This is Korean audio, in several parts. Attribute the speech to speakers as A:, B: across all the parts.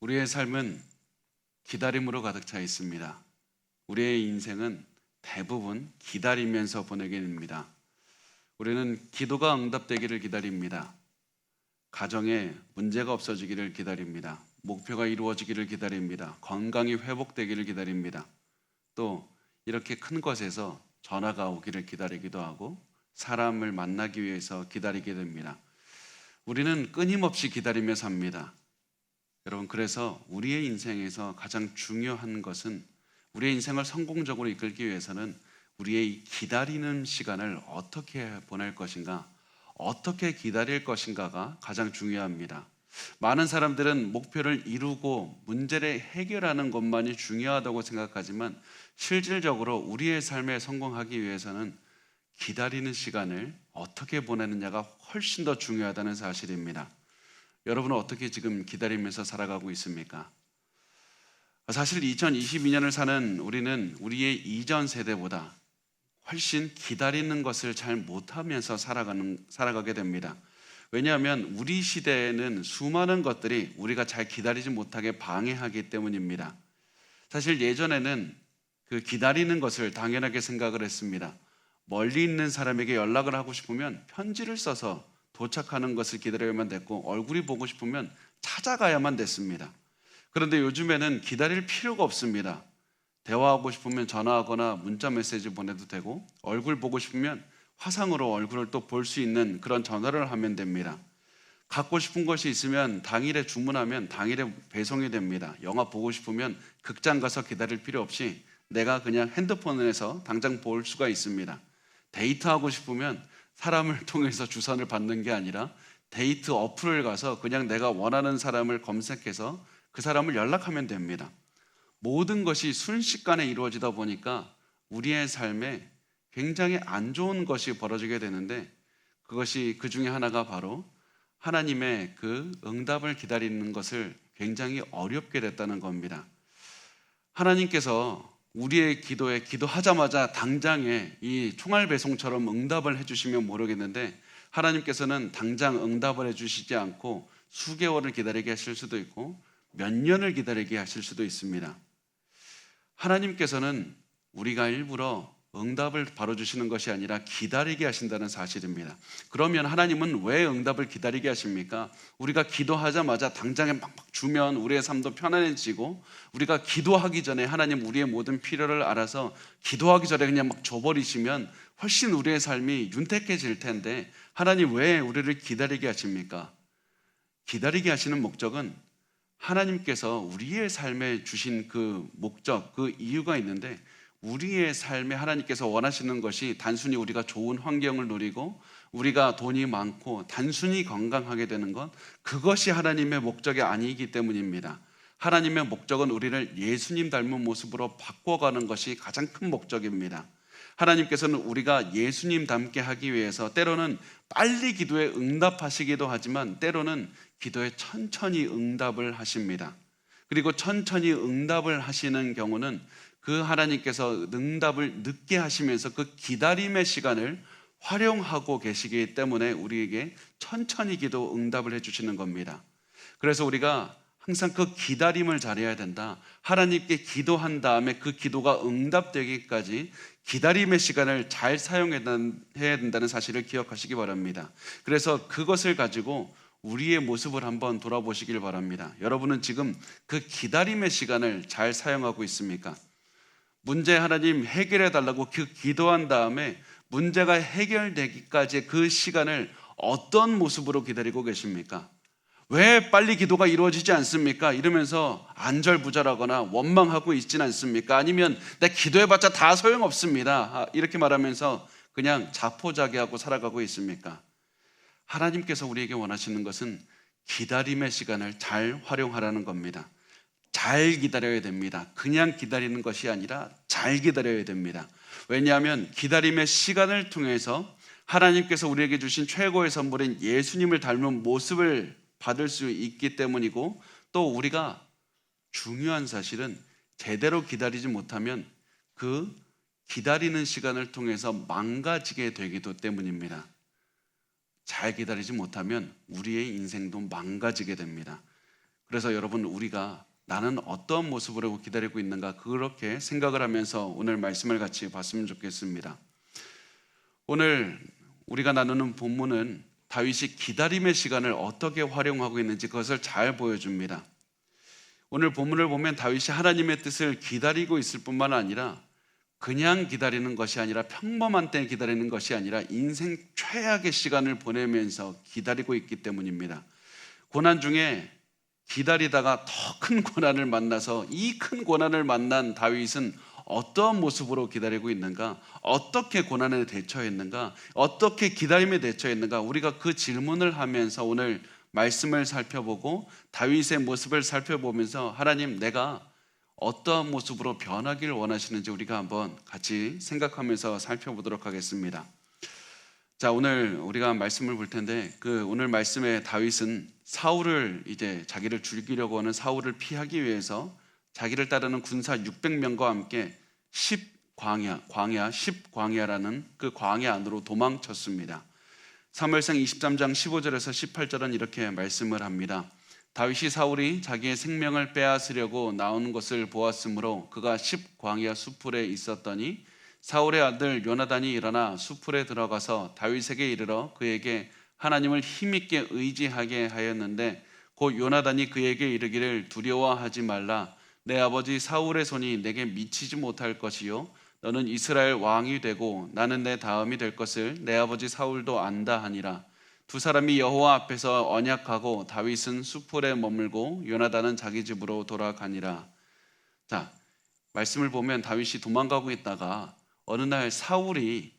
A: 우리의 삶은 기다림으로 가득 차 있습니다. 우리의 인생은 대부분 기다리면서 보내게 됩니다. 우리는 기도가 응답되기를 기다립니다. 가정에 문제가 없어지기를 기다립니다. 목표가 이루어지기를 기다립니다. 건강이 회복되기를 기다립니다. 또 이렇게 큰 것에서 전화가 오기를 기다리기도 하고 사람을 만나기 위해서 기다리게 됩니다. 우리는 끊임없이 기다리며 삽니다. 여러분, 그래서 우리의 인생에서 가장 중요한 것은, 우리의 인생을 성공적으로 이끌기 위해서는 우리의 이 기다리는 시간을 어떻게 보낼 것인가, 어떻게 기다릴 것인가가 가장 중요합니다. 많은 사람들은 목표를 이루고 문제를 해결하는 것만이 중요하다고 생각하지만, 실질적으로 우리의 삶에 성공하기 위해서는 기다리는 시간을 어떻게 보내느냐가 훨씬 더 중요하다는 사실입니다. 여러분은 어떻게 지금 기다리면서 살아가고 있습니까? 사실 2022년을 사는 우리는 우리의 이전 세대보다 훨씬 기다리는 것을 잘 못하면서 살아가게 됩니다. 왜냐하면 우리 시대에는 수많은 것들이 우리가 잘 기다리지 못하게 방해하기 때문입니다. 사실 예전에는 그 기다리는 것을 당연하게 생각을 했습니다. 멀리 있는 사람에게 연락을 하고 싶으면 편지를 써서 도착하는 것을 기다려야만 됐고, 얼굴이 보고 싶으면 찾아가야만 됐습니다. 그런데 요즘에는 기다릴 필요가 없습니다. 대화하고 싶으면 전화하거나 문자 메시지 보내도 되고, 얼굴 보고 싶으면 화상으로 얼굴을 또 볼 수 있는 그런 전화를 하면 됩니다. 갖고 싶은 것이 있으면 당일에 주문하면 당일에 배송이 됩니다. 영화 보고 싶으면 극장 가서 기다릴 필요 없이 내가 그냥 핸드폰에서 당장 볼 수가 있습니다. 데이트하고 싶으면 사람을 통해서 주선을 받는 게 아니라 데이트 어플을 가서 그냥 내가 원하는 사람을 검색해서 그 사람을 연락하면 됩니다. 모든 것이 순식간에 이루어지다 보니까 우리의 삶에 굉장히 안 좋은 것이 벌어지게 되는데, 그것이 그 중에 하나가 바로 하나님의 그 응답을 기다리는 것을 굉장히 어렵게 됐다는 겁니다. 하나님께서 우리의 기도에 기도하자마자 당장에 이 총알 배송처럼 응답을 해주시면 모르겠는데, 하나님께서는 당장 응답을 해주시지 않고 수개월을 기다리게 하실 수도 있고 몇 년을 기다리게 하실 수도 있습니다. 하나님께서는 우리가 일부러 응답을 바로 주시는 것이 아니라 기다리게 하신다는 사실입니다. 그러면 하나님은 왜 응답을 기다리게 하십니까? 우리가 기도하자마자 당장에 막 주면 우리의 삶도 편안해지고, 우리가 기도하기 전에 하나님 우리의 모든 필요를 알아서 기도하기 전에 그냥 막 줘버리시면 훨씬 우리의 삶이 윤택해질 텐데, 하나님 왜 우리를 기다리게 하십니까? 기다리게 하시는 목적은 하나님께서 우리의 삶에 주신 그 목적, 그 이유가 있는데, 우리의 삶에 하나님께서 원하시는 것이 단순히 우리가 좋은 환경을 누리고 우리가 돈이 많고 단순히 건강하게 되는 것, 그것이 하나님의 목적이 아니기 때문입니다. 하나님의 목적은 우리를 예수님 닮은 모습으로 바꿔가는 것이 가장 큰 목적입니다. 하나님께서는 우리가 예수님 닮게 하기 위해서 때로는 빨리 기도에 응답하시기도 하지만 때로는 기도에 천천히 응답을 하십니다. 그리고 천천히 응답을 하시는 경우는 그 하나님께서 응답을 늦게 하시면서 그 기다림의 시간을 활용하고 계시기 때문에 우리에게 천천히 기도 응답을 해주시는 겁니다. 그래서 우리가 항상 그 기다림을 잘해야 된다. 하나님께 기도한 다음에 그 기도가 응답되기까지 기다림의 시간을 잘 사용해야 된다는 사실을 기억하시기 바랍니다. 그래서 그것을 가지고 우리의 모습을 한번 돌아보시길 바랍니다. 여러분은 지금 그 기다림의 시간을 잘 사용하고 있습니까? 문제 하나님 해결해 달라고 그 기도한 다음에 문제가 해결되기까지 그 시간을 어떤 모습으로 기다리고 계십니까? 왜 빨리 기도가 이루어지지 않습니까? 이러면서 안절부절하거나 원망하고 있지는 않습니까? 아니면 내 기도해봤자 다 소용없습니다, 이렇게 말하면서 그냥 자포자기하고 살아가고 있습니까? 하나님께서 우리에게 원하시는 것은 기다림의 시간을 잘 활용하라는 겁니다. 잘 기다려야 됩니다. 그냥 기다리는 것이 아니라 잘 기다려야 됩니다. 왜냐하면 기다림의 시간을 통해서 하나님께서 우리에게 주신 최고의 선물인 예수님을 닮은 모습을 받을 수 있기 때문이고, 또 우리가 중요한 사실은 제대로 기다리지 못하면 그 기다리는 시간을 통해서 망가지게 되기도 때문입니다. 잘 기다리지 못하면 우리의 인생도 망가지게 됩니다. 그래서 여러분, 우리가 나는 어떤 모습으로 기다리고 있는가, 그렇게 생각을 하면서 오늘 말씀을 같이 봤으면 좋겠습니다. 오늘 우리가 나누는 본문은 다윗이 기다림의 시간을 어떻게 활용하고 있는지 그것을 잘 보여줍니다. 오늘 본문을 보면 다윗이 하나님의 뜻을 기다리고 있을 뿐만 아니라 그냥 기다리는 것이 아니라 평범한 때 기다리는 것이 아니라 인생 최악의 시간을 보내면서 기다리고 있기 때문입니다. 고난 중에 기다리다가 더 큰 고난을 만나서 이 큰 고난을 만난 다윗은 어떤 모습으로 기다리고 있는가, 어떻게 고난에 대처했는가, 어떻게 기다림에 대처했는가, 우리가 그 질문을 하면서 오늘 말씀을 살펴보고 다윗의 모습을 살펴보면서 하나님, 내가 어떠한 모습으로 변하기를 원하시는지 우리가 한번 같이 생각하면서 살펴보도록 하겠습니다. 자, 오늘 우리가 말씀을 볼 텐데 오늘 말씀에 다윗은 사울을 이제 자기를 죽이려고 하는 사울을 피하기 위해서 자기를 따르는 군사 600명과 함께 10광야라는 그 광야 안으로 도망쳤습니다. 사무엘상 23장 15절에서 18절은 이렇게 말씀을 합니다. 다윗이 사울이 자기의 생명을 빼앗으려고 나오는 것을 보았으므로 그가 10광야 수풀에 있었더니 사울의 아들 요나단이 일어나 수풀에 들어가서 다윗에게 이르러 그에게 하나님을 힘있게 의지하게 하였는데 곧 요나단이 그에게 이르기를 두려워하지 말라. 내 아버지 사울의 손이 내게 미치지 못할 것이요 너는 이스라엘 왕이 되고 나는 내 다음이 될 것을 내 아버지 사울도 안다 하니라. 두 사람이 여호와 앞에서 언약하고 다윗은 수풀에 머물고 요나단은 자기 집으로 돌아가니라. 자, 말씀을 보면 다윗이 도망가고 있다가 어느 날 사울이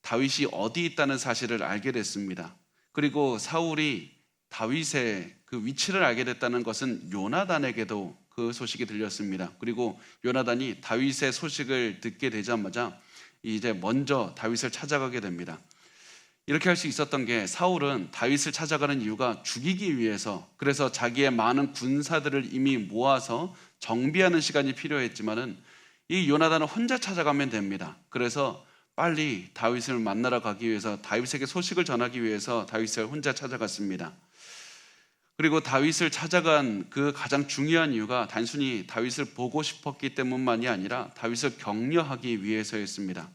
A: 다윗이 어디 있다는 사실을 알게 됐습니다. 그리고 사울이 다윗의 그 위치를 알게 됐다는 것은 요나단에게도 그 소식이 들렸습니다. 그리고 요나단이 다윗의 소식을 듣게 되자마자 이제 먼저 다윗을 찾아가게 됩니다. 이렇게 할 수 있었던 게 사울은 다윗을 찾아가는 이유가 죽이기 위해서, 그래서 자기의 많은 군사들을 이미 모아서 정비하는 시간이 필요했지만은 이 요나단은 혼자 찾아가면 됩니다. 그래서 빨리 다윗을 만나러 가기 위해서, 다윗에게 소식을 전하기 위해서 다윗을 혼자 찾아갔습니다. 그리고 다윗을 찾아간 그 가장 중요한 이유가 단순히 다윗을 보고 싶었기 때문만이 아니라 다윗을 격려하기 위해서였습니다.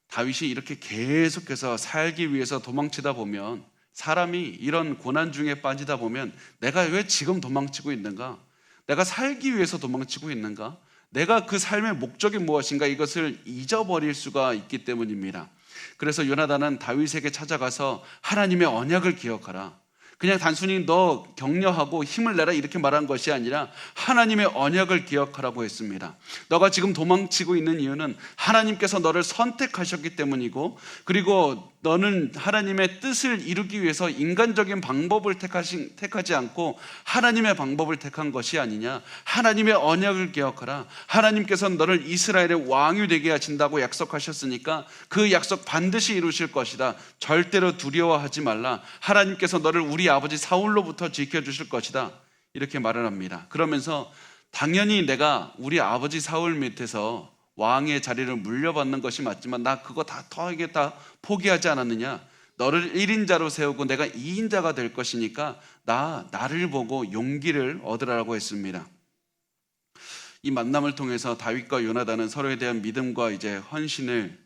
A: 다윗이 이렇게 계속해서 살기 위해서 도망치다 보면, 사람이 이런 고난 중에 빠지다 보면 내가 왜 지금 도망치고 있는가? 내가 살기 위해서 도망치고 있는가? 내가 그 삶의 목적이 무엇인가? 이것을 잊어버릴 수가 있기 때문입니다. 그래서 요나단은 다윗에게 찾아가서 하나님의 언약을 기억하라. 그냥 단순히 너 격려하고 힘을 내라 이렇게 말한 것이 아니라 하나님의 언약을 기억하라고 했습니다. 너가 지금 도망치고 있는 이유는 하나님께서 너를 선택하셨기 때문이고, 그리고 너는 하나님의 뜻을 이루기 위해서 인간적인 방법을 택하지 않고 하나님의 방법을 택한 것이 아니냐. 하나님의 언약을 기억하라. 하나님께서 너를 이스라엘의 왕이 되게 하신다고 약속하셨으니까 그 약속 반드시 이루실 것이다. 절대로 두려워하지 말라. 하나님께서 너를 우리 아버지 사울로부터 지켜주실 것이다. 이렇게 말을 합니다. 그러면서 당연히 내가 우리 아버지 사울 밑에서 왕의 자리를 물려받는 것이 맞지만 나 그거 다 포기하지 않았느냐. 너를 1인자로 세우고 내가 2인자가 될 것이니까 나를 보고 용기를 얻으라고 했습니다. 이 만남을 통해서 다윗과 요나단은 서로에 대한 믿음과 이제 헌신을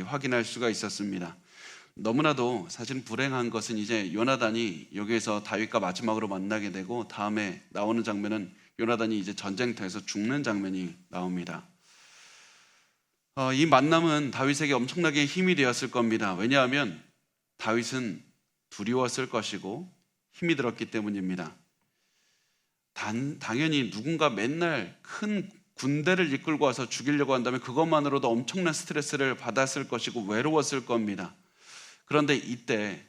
A: 확인할 수가 있었습니다. 너무나도 사실 불행한 것은 이제 요나단이 여기에서 다윗과 마지막으로 만나게 되고 다음에 나오는 장면은 요나단이 이제 전쟁터에서 죽는 장면이 나옵니다. 이 만남은 다윗에게 엄청나게 힘이 되었을 겁니다. 왜냐하면 다윗은 두려웠을 것이고 힘이 들었기 때문입니다. 당연히 누군가 맨날 큰 군대를 이끌고 와서 죽이려고 한다면 그것만으로도 엄청난 스트레스를 받았을 것이고 외로웠을 겁니다. 그런데 이때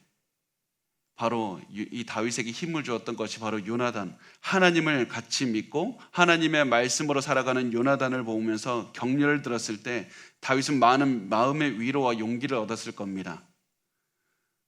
A: 바로 이 다윗에게 힘을 주었던 것이 바로 요나단, 하나님을 같이 믿고 하나님의 말씀으로 살아가는 요나단을 보면서 격려를 들었을 때 다윗은 많은 마음의 위로와 용기를 얻었을 겁니다.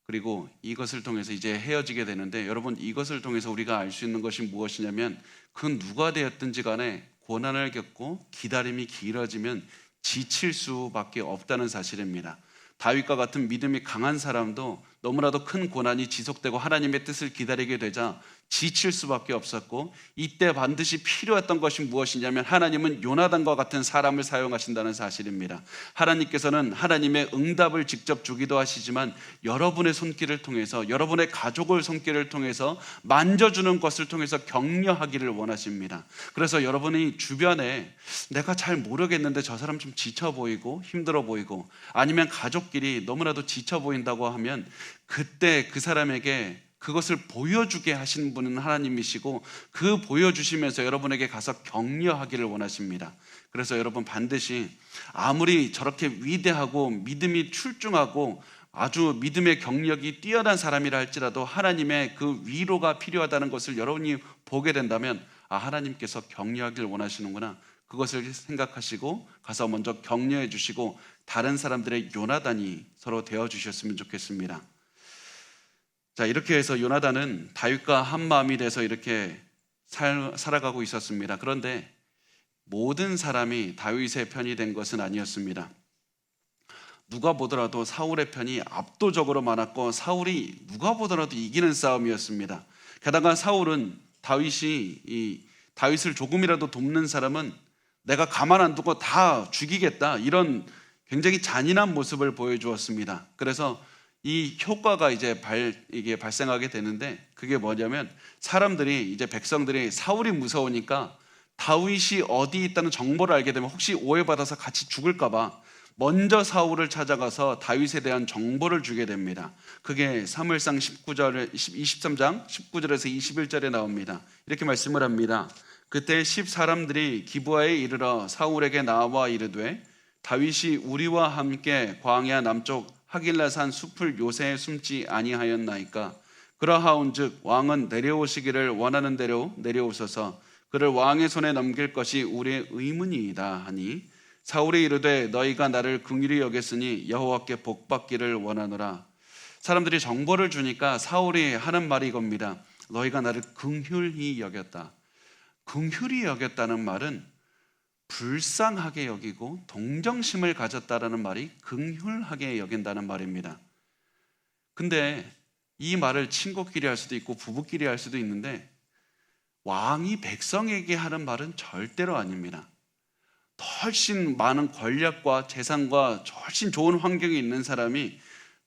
A: 그리고 이것을 통해서 이제 헤어지게 되는데, 여러분, 이것을 통해서 우리가 알 수 있는 것이 무엇이냐면 그 누가 되었든지 간에 고난을 겪고 기다림이 길어지면 지칠 수밖에 없다는 사실입니다. 다윗과 같은 믿음이 강한 사람도 너무나도 큰 고난이 지속되고 하나님의 뜻을 기다리게 되자 지칠 수밖에 없었고, 이때 반드시 필요했던 것이 무엇이냐면 하나님은 요나단과 같은 사람을 사용하신다는 사실입니다. 하나님께서는 하나님의 응답을 직접 주기도 하시지만 여러분의 손길을 통해서, 여러분의 가족의 손길을 통해서, 만져주는 것을 통해서 격려하기를 원하십니다. 그래서 여러분이 주변에 내가 잘 모르겠는데 저 사람 좀 지쳐 보이고 힘들어 보이고, 아니면 가족끼리 너무나도 지쳐 보인다고 하면 그때 그 사람에게 그것을 보여주게 하신 분은 하나님이시고, 그 보여주시면서 여러분에게 가서 격려하기를 원하십니다. 그래서 여러분 반드시 아무리 저렇게 위대하고 믿음이 출중하고 아주 믿음의 경력이 뛰어난 사람이라 할지라도 하나님의 그 위로가 필요하다는 것을 여러분이 보게 된다면, 하나님께서 격려하기를 원하시는구나, 그것을 생각하시고 가서 먼저 격려해 주시고 다른 사람들의 요나단이 서로 되어 주셨으면 좋겠습니다. 자, 이렇게 해서 요나단은 다윗과 한 마음이 돼서 이렇게 살아가고 있었습니다. 그런데 모든 사람이 다윗의 편이 된 것은 아니었습니다. 누가 보더라도 사울의 편이 압도적으로 많았고, 사울이 누가 보더라도 이기는 싸움이었습니다. 게다가 사울은 다윗을 조금이라도 돕는 사람은 내가 가만 안 두고 다 죽이겠다, 이런 굉장히 잔인한 모습을 보여주었습니다. 그래서 이 효과가 이게 발생하게 되는데, 그게 뭐냐면 백성들이 사울이 무서우니까 다윗이 어디 있다는 정보를 알게 되면 혹시 오해받아서 같이 죽을까봐 먼저 사울을 찾아가서 다윗에 대한 정보를 주게 됩니다. 그게 사무엘상 23장 19절에서 21절에 나옵니다. 이렇게 말씀을 합니다. 그때 10사람들이 기브아에 이르러 사울에게 나와 이르되, 다윗이 우리와 함께 광야 남쪽 하길라산 숲을 요새에 숨지 아니하였나이까? 그러하온즉 왕은 내려오시기를 원하는 대로 내려오소서. 그를 왕의 손에 넘길 것이 우리의 의문이이다 하니, 사울이 이르되 너희가 나를 긍휼히 여겼으니 여호와께 복받기를 원하노라. 사람들이 정보를 주니까 사울이 하는 말이 이겁니다. 너희가 나를 긍휼히 여겼다. 긍휼히 여겼다는 말은 불쌍하게 여기고 동정심을 가졌다라는 말이 긍휼하게 여긴다는 말입니다. 근데 이 말을 친구끼리 할 수도 있고 부부끼리 할 수도 있는데, 왕이 백성에게 하는 말은 절대로 아닙니다. 훨씬 많은 권력과 재산과 훨씬 좋은 환경에 있는 사람이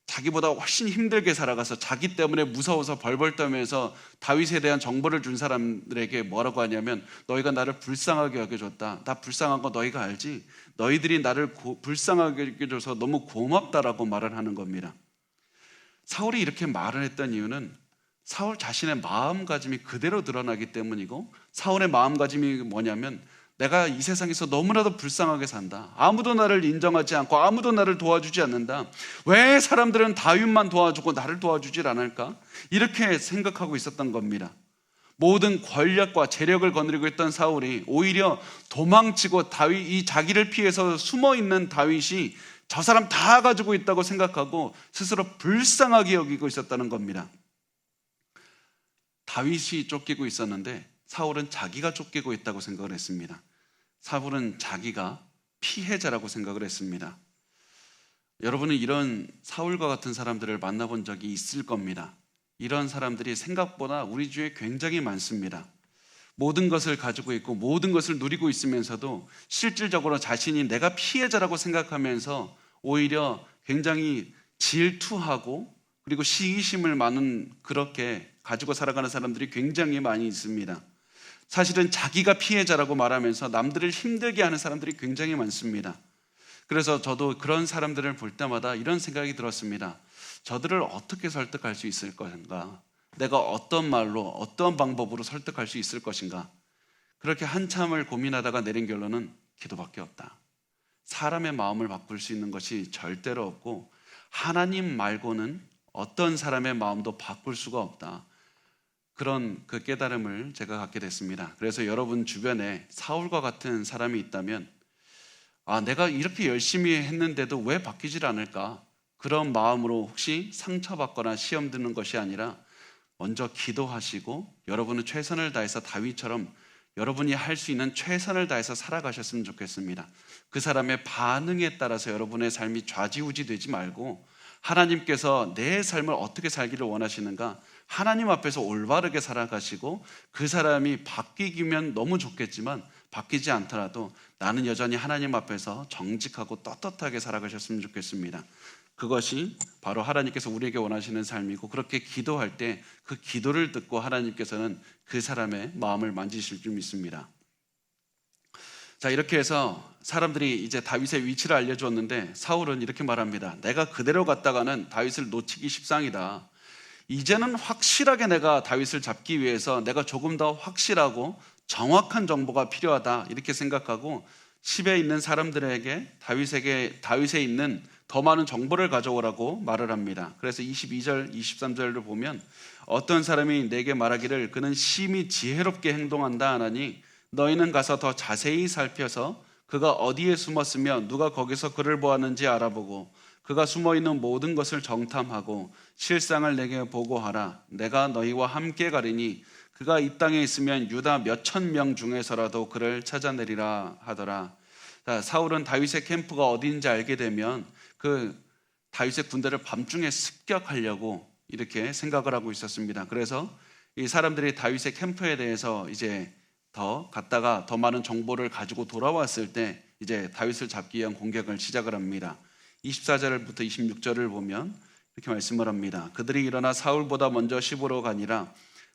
A: 자기보다 훨씬 힘들게 살아가서 자기 때문에 무서워서 벌벌 떨면서 다윗에 대한 정보를 준 사람들에게 뭐라고 하냐면, 너희가 나를 불쌍하게 여겨줬다. 나 불쌍한 거 너희가 알지? 너희들이 나를 불쌍하게 여겨줘서 너무 고맙다라고 말을 하는 겁니다. 사울이 이렇게 말을 했던 이유는 사울 자신의 마음가짐이 그대로 드러나기 때문이고, 사울의 마음가짐이 뭐냐면, 내가 이 세상에서 너무나도 불쌍하게 산다. 아무도 나를 인정하지 않고 아무도 나를 도와주지 않는다. 왜 사람들은 다윗만 도와주고 나를 도와주질 않을까? 이렇게 생각하고 있었던 겁니다. 모든 권력과 재력을 거느리고 있던 사울이 오히려 도망치고 이 자기를 피해서 숨어있는 다윗이 저 사람 다 가지고 있다고 생각하고 스스로 불쌍하게 여기고 있었다는 겁니다. 다윗이 쫓기고 있었는데 사울은 자기가 쫓기고 있다고 생각을 했습니다. 사울은 자기가 피해자라고 생각을 했습니다. 여러분은 이런 사울과 같은 사람들을 만나본 적이 있을 겁니다. 이런 사람들이 생각보다 우리 주위에 굉장히 많습니다. 모든 것을 가지고 있고 모든 것을 누리고 있으면서도 실질적으로 자신이 내가 피해자라고 생각하면서 오히려 굉장히 질투하고 그리고 시기심을 많은, 그렇게 가지고 살아가는 사람들이 굉장히 많이 있습니다. 사실은 자기가 피해자라고 말하면서 남들을 힘들게 하는 사람들이 굉장히 많습니다. 그래서 저도 그런 사람들을 볼 때마다 이런 생각이 들었습니다. 저들을 어떻게 설득할 수 있을 것인가? 내가 어떤 말로 어떤 방법으로 설득할 수 있을 것인가? 그렇게 한참을 고민하다가 내린 결론은 기도밖에 없다. 사람의 마음을 바꿀 수 있는 것이 절대로 없고 하나님 말고는 어떤 사람의 마음도 바꿀 수가 없다. 그런 그 깨달음을 제가 갖게 됐습니다. 그래서 여러분 주변에 사울과 같은 사람이 있다면, 내가 이렇게 열심히 했는데도 왜 바뀌질 않을까? 그런 마음으로 혹시 상처받거나 시험 드는 것이 아니라 먼저 기도하시고 여러분은 최선을 다해서 다윗처럼 여러분이 할 수 있는 최선을 다해서 살아가셨으면 좋겠습니다. 그 사람의 반응에 따라서 여러분의 삶이 좌지우지 되지 말고 하나님께서 내 삶을 어떻게 살기를 원하시는가? 하나님 앞에서 올바르게 살아가시고 그 사람이 바뀌기면 너무 좋겠지만 바뀌지 않더라도 나는 여전히 하나님 앞에서 정직하고 떳떳하게 살아가셨으면 좋겠습니다. 그것이 바로 하나님께서 우리에게 원하시는 삶이고, 그렇게 기도할 때 그 기도를 듣고 하나님께서는 그 사람의 마음을 만지실 줄 믿습니다. 자, 이렇게 해서 사람들이 이제 다윗의 위치를 알려주었는데 사울은 이렇게 말합니다. 내가 그대로 갔다가는 다윗을 놓치기 십상이다. 이제는 확실하게 내가 다윗을 잡기 위해서 내가 조금 더 확실하고 정확한 정보가 필요하다, 이렇게 생각하고 10에 있는 사람들에게 다윗에 있는 더 많은 정보를 가져오라고 말을 합니다. 그래서 22절 23절을 보면 어떤 사람이 내게 말하기를 그는 심히 지혜롭게 행동한다 하나니 너희는 가서 더 자세히 살펴서 그가 어디에 숨었으며 누가 거기서 그를 보았는지 알아보고 그가 숨어있는 모든 것을 정탐하고 실상을 내게 보고하라. 내가 너희와 함께 가리니 그가 이 땅에 있으면 유다 몇천 명 중에서라도 그를 찾아내리라 하더라. 자, 사울은 다윗의 캠프가 어디인지 알게 되면 그 다윗의 군대를 밤중에 습격하려고 이렇게 생각을 하고 있었습니다. 그래서 이 사람들이 다윗의 캠프에 대해서 이제 더 갔다가 더 많은 정보를 가지고 돌아왔을 때 이제 다윗을 잡기 위한 공격을 시작을 합니다. 24절부터 26절을 보면 이렇게 말씀을 합니다. 그들이 일어나 사울보다 먼저 시보로 가니라.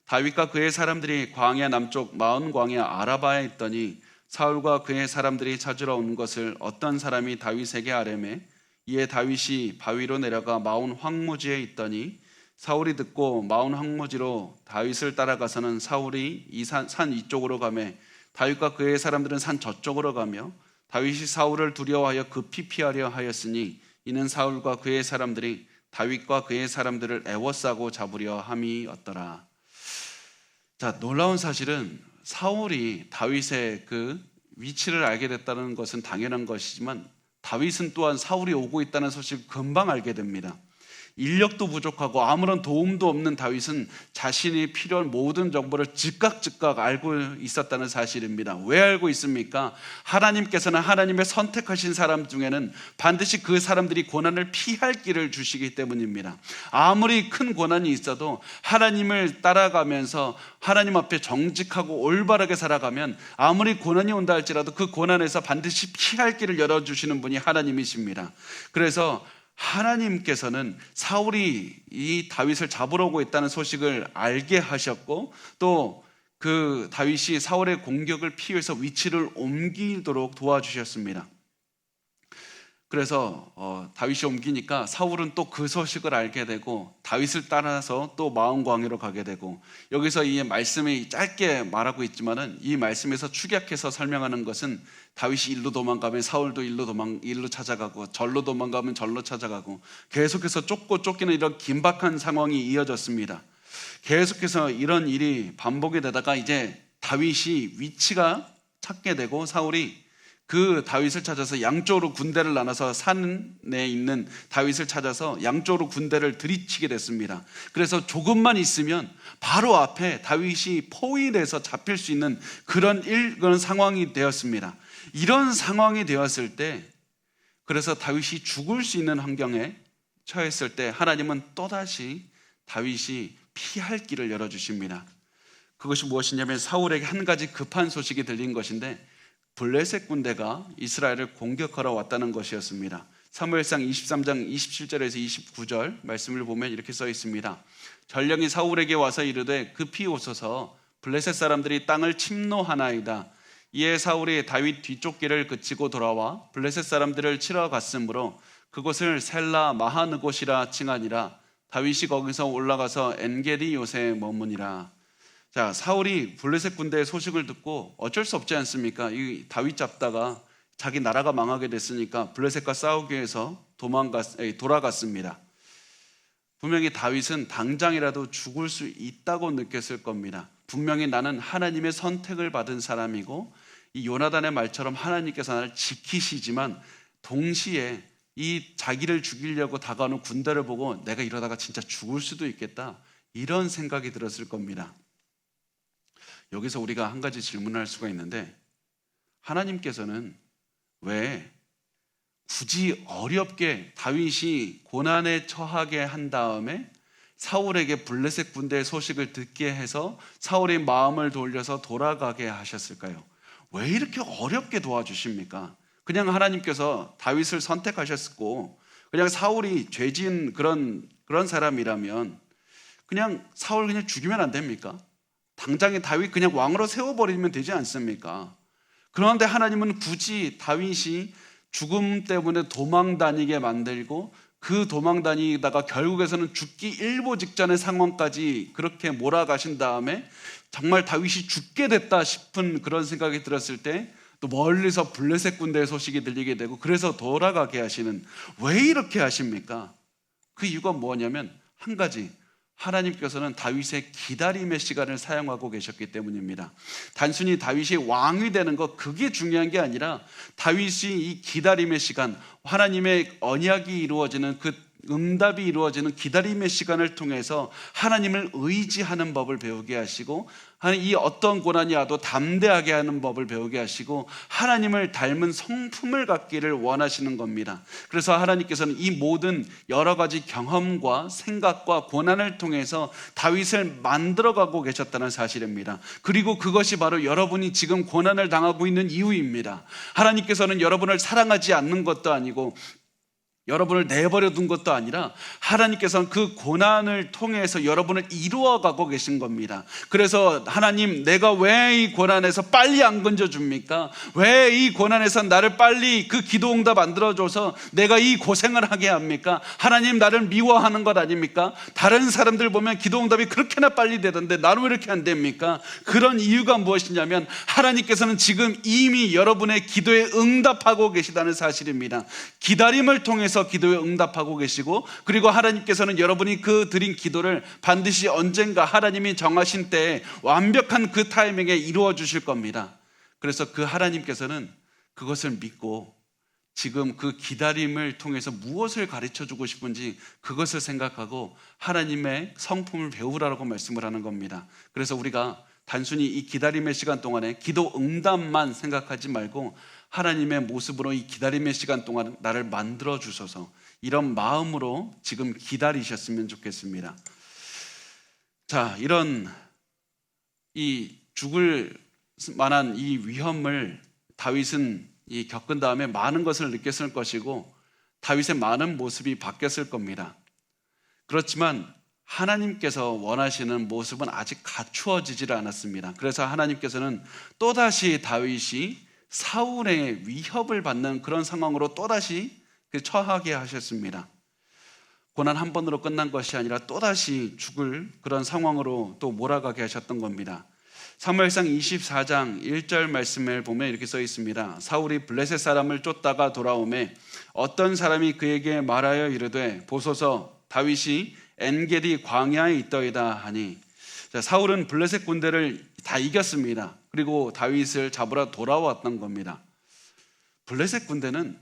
A: 다윗과 그의 사람들이 광야 남쪽 마온 광야 아라바에 있더니 사울과 그의 사람들이 찾으러 온 것을 어떤 사람이 다윗에게 아뢰매 이에 다윗이 바위로 내려가 마온 황무지에 있더니 사울이 듣고 마온 황무지로 다윗을 따라가서는 사울이 이 산 이쪽으로 가매 다윗과 그의 사람들은 산 저쪽으로 가며 다윗이 사울을 두려워하여 급히 피하려 하였으니 이는 사울과 그의 사람들이 다윗과 그의 사람들을 애워싸고 잡으려 함이었더라. 자, 놀라운 사실은 사울이 다윗의 그 위치를 알게 됐다는 것은 당연한 것이지만 다윗은 또한 사울이 오고 있다는 소식을 금방 알게 됩니다. 인력도 부족하고 아무런 도움도 없는 다윗은 자신이 필요한 모든 정보를 즉각 알고 있었다는 사실입니다. 왜 알고 있습니까? 하나님께서는 하나님의 선택하신 사람 중에는 반드시 그 사람들이 고난을 피할 길을 주시기 때문입니다. 아무리 큰 고난이 있어도 하나님을 따라가면서 하나님 앞에 정직하고 올바르게 살아가면 아무리 고난이 온다 할지라도 그 고난에서 반드시 피할 길을 열어주시는 분이 하나님이십니다. 그래서 하나님께서는 사울이 이 다윗을 잡으러 오고 있다는 소식을 알게 하셨고 또 그 다윗이 사울의 공격을 피해서 위치를 옮기도록 도와주셨습니다. 그래서 다윗이 옮기니까 사울은 또 그 소식을 알게 되고 다윗을 따라서 또 마온 광야로 가게 되고, 여기서 이 말씀이 짧게 말하고 있지만은 이 말씀에서 축약해서 설명하는 것은 다윗이 일로 도망가면 사울도 일로 찾아가고 절로 도망가면 절로 찾아가고 계속해서 쫓기는 이런 긴박한 상황이 이어졌습니다. 계속해서 이런 일이 반복이 되다가 이제 다윗이 위치가 찾게 되고 사울이 그 다윗을 찾아서 양쪽으로 군대를 나눠서 산에 있는 다윗을 찾아서 양쪽으로 군대를 들이치게 됐습니다. 그래서 조금만 있으면 바로 앞에 다윗이 포위돼서 잡힐 수 있는 그런 상황이 되었습니다. 이런 상황이 되었을 때, 그래서 다윗이 죽을 수 있는 환경에 처했을 때 하나님은 또다시 다윗이 피할 길을 열어주십니다. 그것이 무엇이냐면 사울에게 한 가지 급한 소식이 들린 것인데 블레셋 군대가 이스라엘을 공격하러 왔다는 것이었습니다. 사무엘상 23장 27절에서 29절 말씀을 보면 이렇게 써 있습니다. 전령이 사울에게 와서 이르되 급히 오소서 블레셋 사람들이 땅을 침노하나이다. 이에 사울이 다윗 뒤쪽 길을 그치고 돌아와 블레셋 사람들을 치러 갔으므로 그곳을 셀라 마하느곳이라 칭하니라. 다윗이 거기서 올라가서 엔게디 요새에 머무니라. 자, 사울이 블레셋 군대의 소식을 듣고 어쩔 수 없지 않습니까? 이 다윗 잡다가 자기 나라가 망하게 됐으니까 블레셋과 싸우기 위해서 돌아갔습니다. 분명히 다윗은 당장이라도 죽을 수 있다고 느꼈을 겁니다. 분명히 나는 하나님의 선택을 받은 사람이고 이 요나단의 말처럼 하나님께서 나를 지키시지만 동시에 이 자기를 죽이려고 다가오는 군대를 보고 내가 이러다가 진짜 죽을 수도 있겠다, 이런 생각이 들었을 겁니다. 여기서 우리가 한 가지 질문을 할 수가 있는데, 하나님께서는 왜 굳이 어렵게 다윗이 고난에 처하게 한 다음에 사울에게 블레셋 군대의 소식을 듣게 해서 사울의 마음을 돌려서 돌아가게 하셨을까요? 왜 이렇게 어렵게 도와주십니까? 그냥 하나님께서 다윗을 선택하셨고 그냥 사울이 죄진 그런 사람이라면 그냥 사울 그냥 죽이면 안 됩니까? 당장에 다윗 그냥 왕으로 세워버리면 되지 않습니까? 그런데 하나님은 굳이 다윗이 죽음 때문에 도망 다니게 만들고 그 도망 다니다가 결국에서는 죽기 일보 직전의 상황까지 그렇게 몰아가신 다음에 정말 다윗이 죽게 됐다 싶은 그런 생각이 들었을 때 또 멀리서 블레셋 군대의 소식이 들리게 되고 그래서 돌아가게 하시는, 왜 이렇게 하십니까? 그 이유가 뭐냐면 한 가지, 하나님께서는 다윗의 기다림의 시간을 사용하고 계셨기 때문입니다. 단순히 다윗이 왕이 되는 것, 그게 중요한 게 아니라 다윗이 이 기다림의 시간, 하나님의 언약이 이루어지는 그 응답이 이루어지는 기다림의 시간을 통해서 하나님을 의지하는 법을 배우게 하시고, 이 어떤 고난이 와도 담대하게 하는 법을 배우게 하시고 하나님을 닮은 성품을 갖기를 원하시는 겁니다. 그래서 하나님께서는 이 모든 여러 가지 경험과 생각과 고난을 통해서 다윗을 만들어가고 계셨다는 사실입니다. 그리고 그것이 바로 여러분이 지금 고난을 당하고 있는 이유입니다. 하나님께서는 여러분을 사랑하지 않는 것도 아니고 여러분을 내버려 둔 것도 아니라 하나님께서는 그 고난을 통해서 여러분을 이루어가고 계신 겁니다. 그래서 하나님, 내가 왜 이 고난에서 빨리 안 건져줍니까? 왜 이 고난에서 나를 빨리 그 기도 응답 만들어줘서 내가 이 고생을 하게 합니까? 하나님, 나를 미워하는 것 아닙니까? 다른 사람들 보면 기도 응답이 그렇게나 빨리 되던데 나는 왜 이렇게 안 됩니까? 그런 이유가 무엇이냐면 하나님께서는 지금 이미 여러분의 기도에 응답하고 계시다는 사실입니다. 기다림을 통해서 기도에 응답하고 계시고, 그리고 하나님께서는 여러분이 그 드린 기도를 반드시 언젠가 하나님이 정하신 때에 완벽한 그 타이밍에 이루어 주실 겁니다. 그래서 그 하나님께서는 그것을 믿고 지금 그 기다림을 통해서 무엇을 가르쳐 주고 싶은지 그것을 생각하고 하나님의 성품을 배우라고 말씀을 하는 겁니다. 그래서 우리가 단순히 이 기다림의 시간 동안에 기도 응답만 생각하지 말고 하나님의 모습으로 이 기다림의 시간 동안 나를 만들어 주셔서 이런 마음으로 지금 기다리셨으면 좋겠습니다. 자, 이런 이 죽을 만한 이 위험을 다윗은 겪은 다음에 많은 것을 느꼈을 것이고 다윗의 많은 모습이 바뀌었을 겁니다. 그렇지만 하나님께서 원하시는 모습은 아직 갖추어지질 않았습니다. 그래서 하나님께서는 또다시 다윗이 사울의 위협을 받는 그런 상황으로 또다시 처하게 하셨습니다. 고난 한 번으로 끝난 것이 아니라 또다시 죽을 그런 상황으로 또 몰아가게 하셨던 겁니다. 사무엘상 24장 1절 말씀을 보면 이렇게 써 있습니다. 사울이 블레셋 사람을 쫓다가 돌아오매 어떤 사람이 그에게 말하여 이르되 보소서 다윗이 엔게디 광야에 있더이다 하니, 자, 사울은 블레셋 군대를 다 이겼습니다. 그리고 다윗을 잡으러 돌아왔던 겁니다. 블레셋 군대는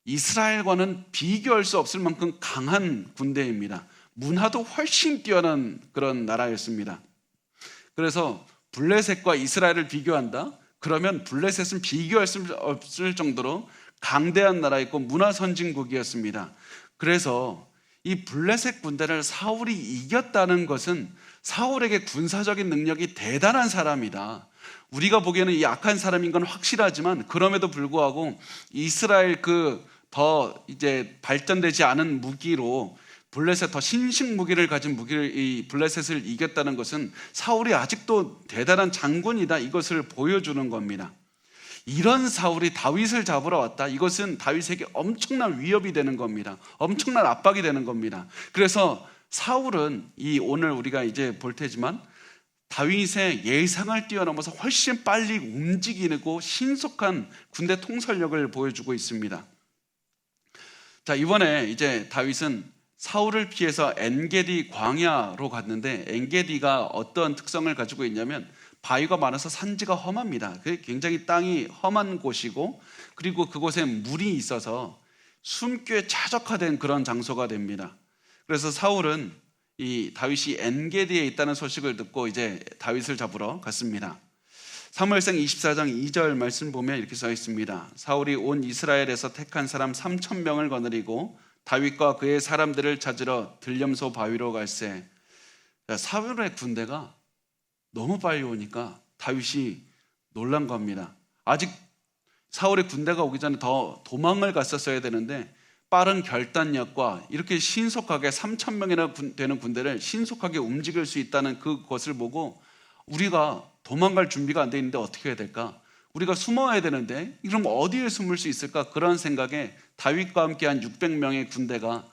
A: 이스라엘과는 비교할 수 없을 만큼 강한 군대입니다. 문화도 훨씬 뛰어난 그런 나라였습니다. 그래서 블레셋과 이스라엘을 비교한다? 그러면 블레셋은 비교할 수 없을 정도로 강대한 나라였고 문화 선진국이었습니다. 그래서 이 블레셋 군대를 사울이 이겼다는 것은 사울에게 군사적인 능력이 대단한 사람이다. 우리가 보기에는 이 약한 사람인 건 확실하지만 그럼에도 불구하고 이스라엘 더 이제 발전되지 않은 무기로 블레셋 더 신식 무기를 가진 무기를 이 블레셋을 이겼다는 것은 사울이 아직도 대단한 장군이다, 이것을 보여주는 겁니다. 이런 사울이 다윗을 잡으러 왔다. 이것은 다윗에게 엄청난 위협이 되는 겁니다. 엄청난 압박이 되는 겁니다. 그래서 사울은 오늘 우리가 이제 볼 테지만 다윗의 예상을 뛰어넘어서 훨씬 빨리 움직이고 신속한 군대 통솔력을 보여주고 있습니다. 자, 이번에 이제 다윗은 사울을 피해서 엔게디 광야로 갔는데 엔게디가 어떤 특성을 가지고 있냐면 바위가 많아서 산지가 험합니다. 굉장히 땅이 험한 곳이고 그리고 그곳에 물이 있어서 숨기에 최적화된 그런 장소가 됩니다. 그래서 사울은 이 다윗이 엔게디에 있다는 소식을 듣고 이제 다윗을 잡으러 갔습니다. 사무엘상 24장 2절 말씀 보면 이렇게 써 있습니다. 사울이 온 이스라엘에서 택한 사람 3,000명을 거느리고 다윗과 그의 사람들을 찾으러 들렴소 바위로 갈새. 사울의 군대가 너무 빨리 오니까 다윗이 놀란 겁니다. 아직 사울의 군대가 오기 전에 더 도망을 갔었어야 되는데 빠른 결단력과 이렇게 신속하게 3,000명이나 되는 군대를 신속하게 움직일 수 있다는 그것을 보고 우리가 도망갈 준비가 안 돼 있는데 어떻게 해야 될까? 우리가 숨어야 되는데 그럼 어디에 숨을 수 있을까? 그런 생각에 다윗과 함께한 600명의 군대가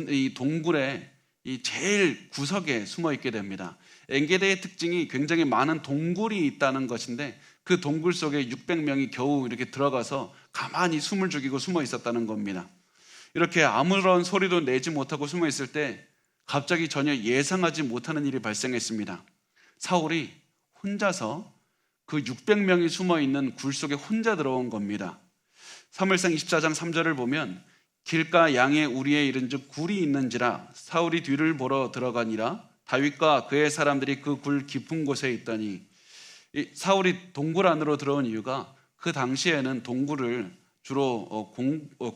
A: 이 동굴의 이 제일 구석에 숨어 있게 됩니다. 엔게디의 특징이 굉장히 많은 동굴이 있다는 것인데 그 동굴 속에 600명이 겨우 이렇게 들어가서 가만히 숨을 죽이고 숨어 있었다는 겁니다. 이렇게 아무런 소리도 내지 못하고 숨어 있을 때 갑자기 전혀 예상하지 못하는 일이 발생했습니다. 사울이 혼자서 그 600명이 숨어 있는 굴 속에 혼자 들어온 겁니다. 사무엘상 24장 3절을 보면 길가 양의 우리에 이른즉 굴이 있는지라 사울이 뒤를 보러 들어가니라 다윗과 그의 사람들이 그 굴 깊은 곳에 있더니 사울이 동굴 안으로 들어온 이유가 그 당시에는 동굴을 주로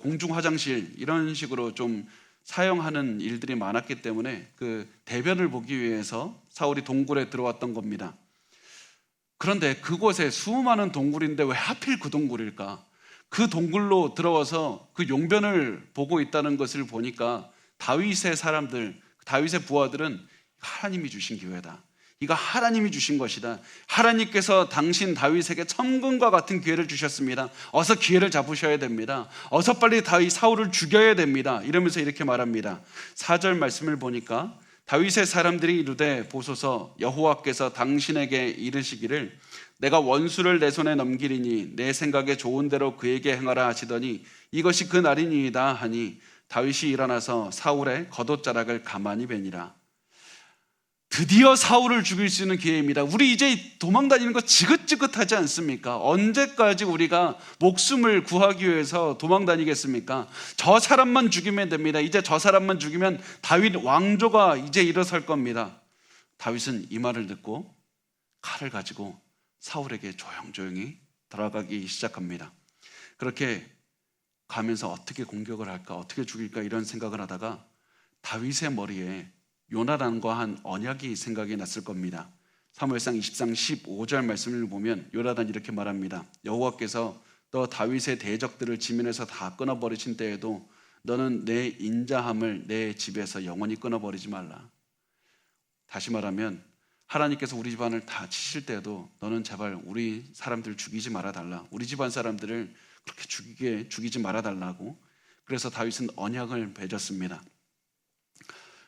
A: 공중 화장실 이런 식으로 좀 사용하는 일들이 많았기 때문에 그 대변을 보기 위해서 사울이 동굴에 들어왔던 겁니다. 그런데 그곳에 수많은 동굴인데 왜 하필 그 동굴일까? 그 동굴로 들어와서 그 용변을 보고 있다는 것을 보니까 다윗의 사람들, 다윗의 부하들은 하나님이 주신 기회다. 이거 하나님이 주신 것이다. 하나님께서 당신 다윗에게 천금과 같은 기회를 주셨습니다. 어서 기회를 잡으셔야 됩니다. 어서 빨리 사울을 죽여야 됩니다. 이러면서 이렇게 말합니다. 4절 말씀을 보니까 다윗의 사람들이 이르되 보소서 여호와께서 당신에게 이르시기를 내가 원수를 내 손에 넘기리니 내 생각에 좋은 대로 그에게 행하라 하시더니 이것이 그 날이니이다 하니 다윗이 일어나서 사울의 겉옷자락을 가만히 베니라. 드디어 사울을 죽일 수 있는 기회입니다. 우리 이제 도망다니는 거 지긋지긋하지 않습니까? 언제까지 우리가 목숨을 구하기 위해서 도망다니겠습니까? 저 사람만 죽이면 됩니다. 이제 저 사람만 죽이면 다윗 왕조가 이제 일어설 겁니다. 다윗은 이 말을 듣고 칼을 가지고 사울에게 조용조용히 들어가기 시작합니다. 그렇게 가면서 어떻게 공격을 할까, 어떻게 죽일까 이런 생각을 하다가 다윗의 머리에 요나단과 한 언약이 생각이 났을 겁니다. 사무엘상 20장 15절 말씀을 보면 요나단이 이렇게 말합니다. 여호와께서 너 다윗의 대적들을 지면에서 다 끊어버리신 때에도 너는 내 인자함을 내 집에서 영원히 끊어버리지 말라. 다시 말하면 하나님께서 우리 집안을 다 치실 때에도 너는 제발 우리 사람들 죽이지 말아달라. 우리 집안 사람들을 그렇게 죽이지 말아달라고. 그래서 다윗은 언약을 맺었습니다.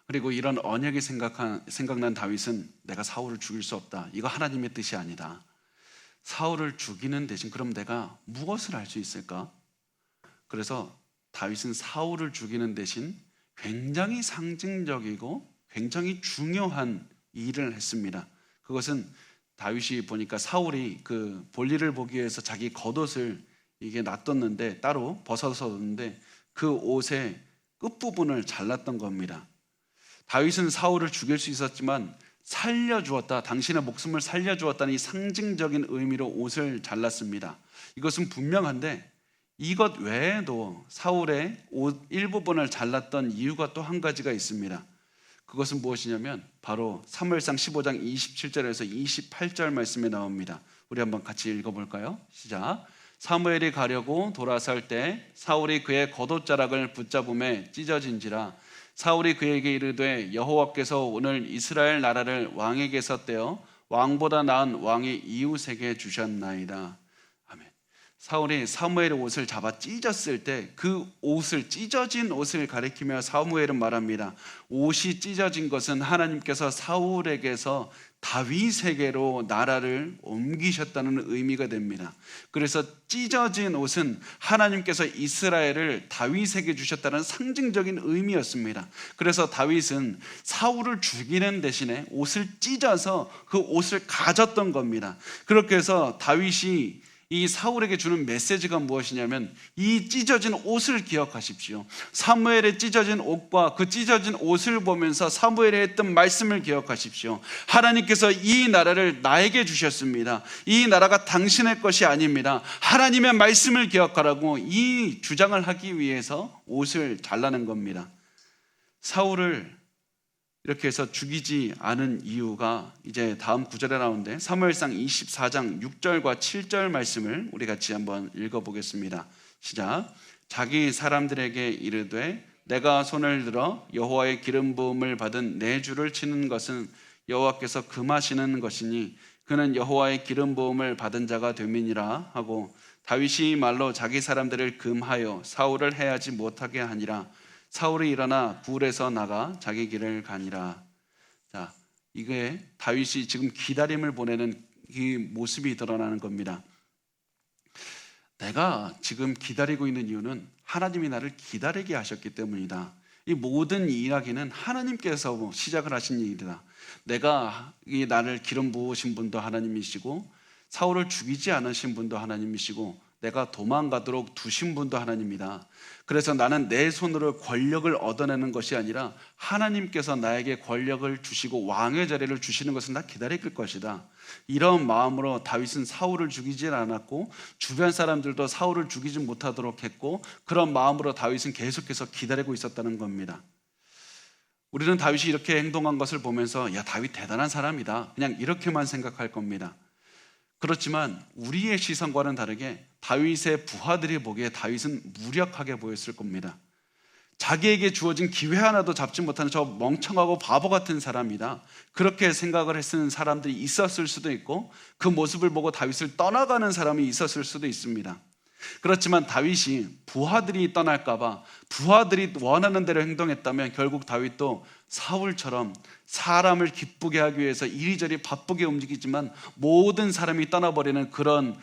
A: 그리고 이런 언약이 생각난 다윗은 내가 사울을 죽일 수 없다. 이거 하나님의 뜻이 아니다. 사울을 죽이는 대신 그럼 내가 무엇을 할 수 있을까? 그래서 다윗은 사울을 죽이는 대신 굉장히 상징적이고 굉장히 중요한 일을 했습니다. 그것은 다윗이 보니까 사울이 그 볼일을 보기 위해서 자기 겉옷을 이게 놔뒀는데 따로 벗어서 뒀는데 그 옷의 끝부분을 잘랐던 겁니다. 다윗은 사울을 죽일 수 있었지만 살려주었다, 당신의 목숨을 살려주었다는 이 상징적인 의미로 옷을 잘랐습니다. 이것은 분명한데 이것 외에도 사울의 옷 일부분을 잘랐던 이유가 또 한 가지가 있습니다. 그것은 무엇이냐면 바로 사무엘상 15장 27절에서 28절 말씀에 나옵니다. 우리 한번 같이 읽어볼까요? 시작. 사무엘이 가려고 돌아설 때 사울이 그의 겉옷자락을 붙잡음에 찢어진지라. 사울이 그에게 이르되 여호와께서 오늘 이스라엘 나라를 왕에게서 떼어 왕보다 나은 왕의 이웃에게 주셨나이다. 아멘. 사울이 사무엘의 옷을 잡아 찢었을 때 그 옷을, 찢어진 옷을 가리키며 사무엘은 말합니다. 옷이 찢어진 것은 하나님께서 사울에게서 다윗에게로 나라를 옮기셨다는 의미가 됩니다. 그래서 찢어진 옷은 하나님께서 이스라엘을 다윗에게 주셨다는 상징적인 의미였습니다. 그래서 다윗은 사울을 죽이는 대신에 옷을 찢어서 그 옷을 가졌던 겁니다. 그렇게 해서 다윗이 이 사울에게 주는 메시지가 무엇이냐면 이 찢어진 옷을 기억하십시오. 사무엘의 찢어진 옷과 그 찢어진 옷을 보면서 사무엘이 했던 말씀을 기억하십시오. 하나님께서 이 나라를 나에게 주셨습니다. 이 나라가 당신의 것이 아닙니다. 하나님의 말씀을 기억하라고 이 주장을 하기 위해서 옷을 잘라낸 겁니다. 사울을 이렇게 해서 죽이지 않은 이유가 이제 다음 구절에 나오는데 사무엘상 24장 6절과 7절 말씀을 우리 같이 한번 읽어보겠습니다. 시작. 자기 사람들에게 이르되 내가 손을 들어 여호와의 기름 부음을 받은 내 주를 치는 것은 여호와께서 금하시는 것이니 그는 여호와의 기름 부음을 받은 자가 됨이니라 하고 다윗이 말로 자기 사람들을 금하여 사울을 해하지 못하게 하니라. 사울이 일어나 굴에서 나가 자기 길을 가니라. 자, 이게 다윗이 지금 기다림을 보내는 이 모습이 드러나는 겁니다. 내가 지금 기다리고 있는 이유는 하나님이 나를 기다리게 하셨기 때문이다. 이 모든 이야기는 하나님께서 시작을 하신 일이다. 내가 이 나를 기름 부으신 분도 하나님이시고 사울을 죽이지 않으신 분도 하나님이시고 내가 도망가도록 두신 분도 하나님이다. 그래서 나는 내 손으로 권력을 얻어내는 것이 아니라 하나님께서 나에게 권력을 주시고 왕의 자리를 주시는 것은 나 기다릴 것이다. 이런 마음으로 다윗은 사울을 죽이지 않았고 주변 사람들도 사울을 죽이지 못하도록 했고 그런 마음으로 다윗은 계속해서 기다리고 있었다는 겁니다. 우리는 다윗이 이렇게 행동한 것을 보면서 야, 다윗 대단한 사람이다, 그냥 이렇게만 생각할 겁니다. 그렇지만 우리의 시선과는 다르게 다윗의 부하들이 보기에 다윗은 무력하게 보였을 겁니다. 자기에게 주어진 기회 하나도 잡지 못하는 저 멍청하고 바보 같은 사람이다, 그렇게 생각을 했는 사람들이 있었을 수도 있고 그 모습을 보고 다윗을 떠나가는 사람이 있었을 수도 있습니다. 그렇지만 다윗이 부하들이 떠날까봐 부하들이 원하는 대로 행동했다면 결국 다윗도 사울처럼 사람을 기쁘게 하기 위해서 이리저리 바쁘게 움직이지만 모든 사람이 떠나버리는 그런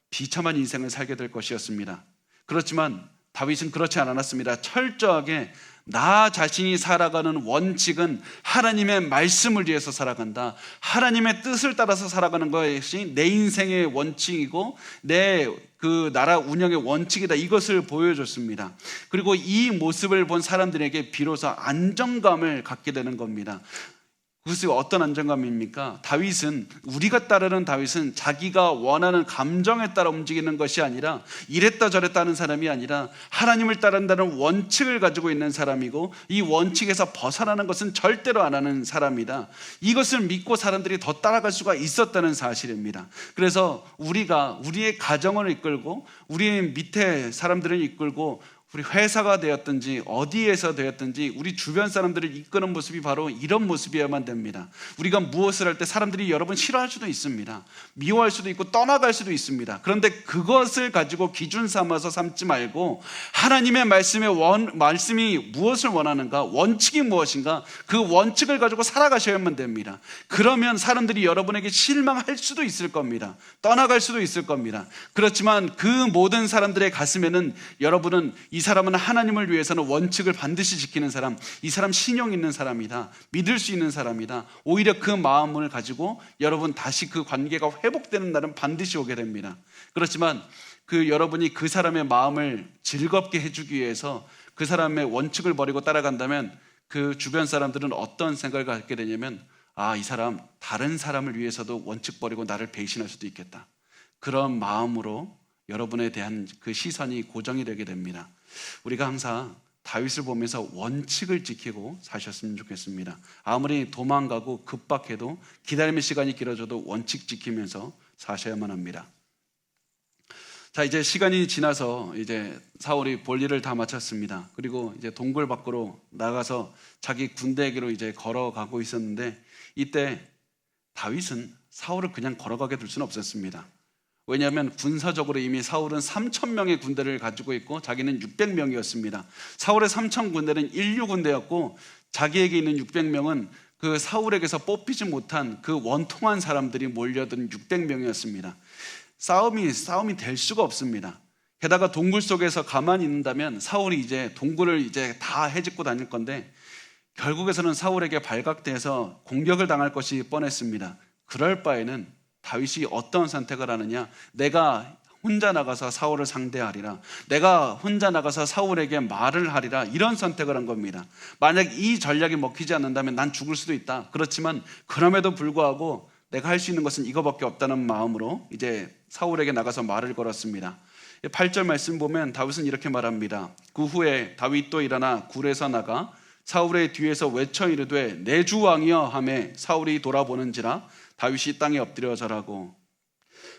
A: 비참한 인생을 살게 될 것이었습니다. 그렇지만 다윗은 그렇지 않았습니다. 철저하게 나 자신이 살아가는 원칙은 하나님의 말씀을 위해서 살아간다, 하나님의 뜻을 따라서 살아가는 것이 내 인생의 원칙이고 내 그 나라 운영의 원칙이다, 이것을 보여줬습니다. 그리고 이 모습을 본 사람들에게 비로소 안정감을 갖게 되는 겁니다. 그것이 어떤 안정감입니까? 우리가 따르는 다윗은 자기가 원하는 감정에 따라 움직이는 것이 아니라 이랬다 저랬다 하는 사람이 아니라 하나님을 따른다는 원칙을 가지고 있는 사람이고 이 원칙에서 벗어나는 것은 절대로 안 하는 사람이다. 이것을 믿고 사람들이 더 따라갈 수가 있었다는 사실입니다. 그래서 우리가 우리의 가정을 이끌고 우리의 밑에 사람들을 이끌고 우리 회사가 되었든지 어디에서 되었든지 우리 주변 사람들을 이끄는 모습이 바로 이런 모습이어야만 됩니다. 우리가 무엇을 할 때 사람들이 여러분 싫어할 수도 있습니다. 미워할 수도 있고 떠나갈 수도 있습니다. 그런데 그것을 가지고 기준 삼아서 삼지 말고 하나님의 말씀이 무엇을 원하는가, 원칙이 무엇인가, 그 원칙을 가지고 살아가셔야만 됩니다. 그러면 사람들이 여러분에게 실망할 수도 있을 겁니다. 떠나갈 수도 있을 겁니다. 그렇지만 그 모든 사람들의 가슴에는 여러분은 이 사람은 하나님을 위해서는 원칙을 반드시 지키는 사람, 이 사람 신용 있는 사람이다, 믿을 수 있는 사람이다, 오히려 그 마음을 가지고 여러분 다시 그 관계가 회복되는 날은 반드시 오게 됩니다. 그렇지만 여러분이 그 사람의 마음을 즐겁게 해주기 위해서 그 사람의 원칙을 버리고 따라간다면 그 주변 사람들은 어떤 생각을 갖게 되냐면 이 사람 다른 사람을 위해서도 원칙 버리고 나를 배신할 수도 있겠다, 그런 마음으로 여러분에 대한 그 시선이 고정이 되게 됩니다. 우리가 항상 다윗을 보면서 원칙을 지키고 사셨으면 좋겠습니다. 아무리 도망가고 급박해도 기다림의 시간이 길어져도 원칙 지키면서 사셔야만 합니다. 자, 이제 시간이 지나서 이제 사울이 볼일을 다 마쳤습니다. 그리고 이제 동굴 밖으로 나가서 자기 군대에게로 이제 걸어가고 있었는데 이때 다윗은 사울을 그냥 걸어가게 둘 수는 없었습니다. 왜냐하면 군사적으로 이미 사울은 3,000명의 군대를 가지고 있고 자기는 600명이었습니다. 사울의 3,000 군대는 인류 군대였고 자기에게 있는 600명은 그 사울에게서 뽑히지 못한 그 원통한 사람들이 몰려든 600명이었습니다. 싸움이 될 수가 없습니다. 게다가 동굴 속에서 가만히 있는다면 사울이 이제 동굴을 이제 다 헤집고 다닐 건데 결국에서는 사울에게 발각돼서 공격을 당할 것이 뻔했습니다. 그럴 바에는 다윗이 어떤 선택을 하느냐, 내가 혼자 나가서 사울을 상대하리라, 내가 혼자 나가서 사울에게 말을 하리라, 이런 선택을 한 겁니다. 만약 이 전략이 먹히지 않는다면 난 죽을 수도 있다. 그렇지만 그럼에도 불구하고 내가 할 수 있는 것은 이거밖에 없다는 마음으로 이제 사울에게 나가서 말을 걸었습니다. 8절 말씀 보면 다윗은 이렇게 말합니다. 그 후에 다윗도 일어나 굴에서 나가 사울의 뒤에서 외쳐 이르되 내 주 왕이여 하매 사울이 돌아보는지라 다윗이 땅에 엎드려 절하고.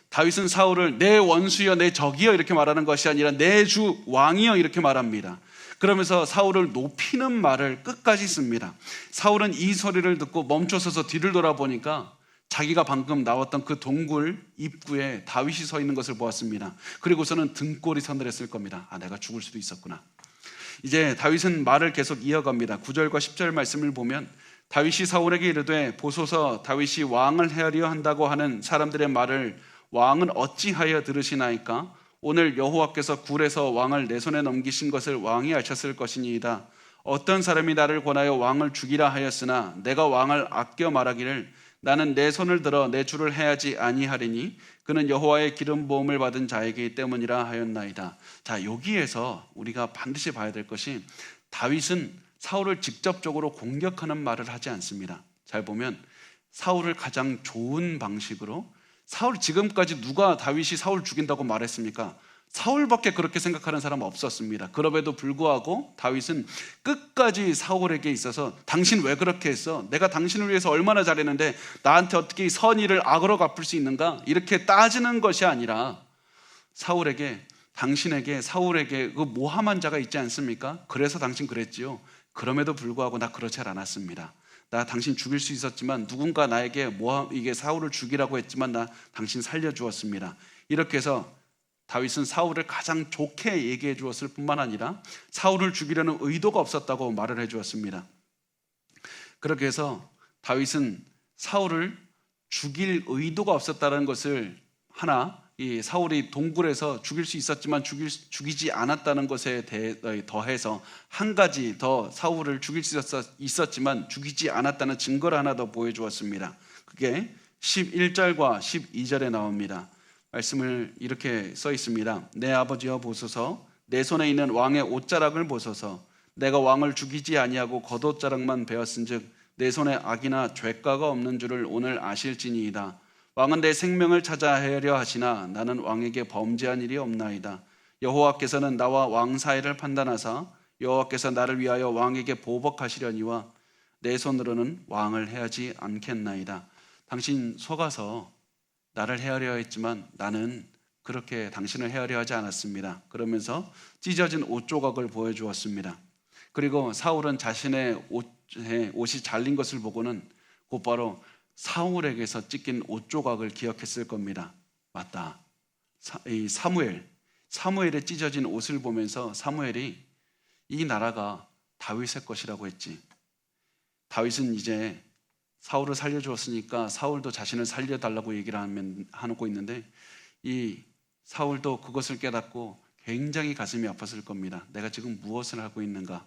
A: 다윗은 사울을 내 원수여 내 적이여 이렇게 말하는 것이 아니라 내 주 왕이여 이렇게 말합니다. 그러면서 사울을 높이는 말을 끝까지 씁니다. 사울은 이 소리를 듣고 멈춰서서 뒤를 돌아보니까 자기가 방금 나왔던 그 동굴 입구에 다윗이 서 있는 것을 보았습니다. 그리고서는 등골이 서늘했을 겁니다. 내가 죽을 수도 있었구나. 이제 다윗은 말을 계속 이어갑니다. 9절과 10절 말씀을 보면 다윗이 사울에게 이르되 보소서 다윗이 왕을 헤아려 한다고 하는 사람들의 말을 왕은 어찌하여 들으시나이까? 오늘 여호와께서 굴에서 왕을 내 손에 넘기신 것을 왕이 아셨을 것이니이다. 어떤 사람이 나를 권하여 왕을 죽이라 하였으나 내가 왕을 아껴 말하기를 나는 내 손을 들어 내 주를 해하지 아니하리니 그는 여호와의 기름 부음을 받은 자이기 때문이라 하였나이다. 자, 여기에서 우리가 반드시 봐야 될 것이 다윗은 사울을 직접적으로 공격하는 말을 하지 않습니다. 잘 보면 사울을 가장 좋은 방식으로, 사울 지금까지 누가 다윗이 사울 죽인다고 말했습니까? 사울밖에 그렇게 생각하는 사람은 없었습니다. 그럼에도 불구하고 다윗은 끝까지 사울에게 있어서 당신 왜 그렇게 했어? 내가 당신을 위해서 얼마나 잘했는데 나한테 어떻게 이 선의를 악으로 갚을 수 있는가? 이렇게 따지는 것이 아니라 사울에게 그 모함한 자가 있지 않습니까? 그래서 당신 그랬지요. 그럼에도 불구하고 나 그렇지 않았습니다. 나 당신 죽일 수 있었지만 누군가 나에게 이게 사울을 죽이라고 했지만 나 당신 살려주었습니다. 이렇게 해서 다윗은 사울을 가장 좋게 얘기해 주었을 뿐만 아니라 사울을 죽이려는 의도가 없었다고 말을 해 주었습니다. 그렇게 해서 다윗은 사울을 죽일 의도가 없었다는 것을 이 사울이 동굴에서 죽일 수 있었지만 죽이지 않았다는 것에 더해서 한 가지 더 사울을 죽일 수 있었지만 죽이지 않았다는 증거를 하나 더 보여주었습니다. 그게 11절과 12절에 나옵니다. 말씀을 이렇게 써 있습니다. 내 아버지여 보소서 내 손에 있는 왕의 옷자락을 보소서 내가 왕을 죽이지 아니하고 겉옷자락만 베었은즉 내 손에 악이나 죄가가 없는 줄을 오늘 아실지니이다. 왕은 내 생명을 찾아 헤아려 하시나 나는 왕에게 범죄한 일이 없나이다. 여호와께서는 나와 왕 사이를 판단하사 여호와께서 나를 위하여 왕에게 보복하시려니와 내 손으로는 왕을 해하지 않겠나이다. 당신 속아서 나를 헤아려 했지만 나는 그렇게 당신을 헤아려 하지 않았습니다. 그러면서 찢어진 옷 조각을 보여주었습니다. 그리고 사울은 자신의 옷이 잘린 것을 보고는 곧바로 사울에게서 찢긴 옷 조각을 기억했을 겁니다. 맞다. 이 사무엘의 찢어진 옷을 보면서 사무엘이 이 나라가 다윗의 것이라고 했지. 다윗은 이제 사울을 살려주었으니까 사울도 자신을 살려달라고 얘기를 하고 있는데 이 사울도 그것을 깨닫고 굉장히 가슴이 아팠을 겁니다. 내가 지금 무엇을 하고 있는가?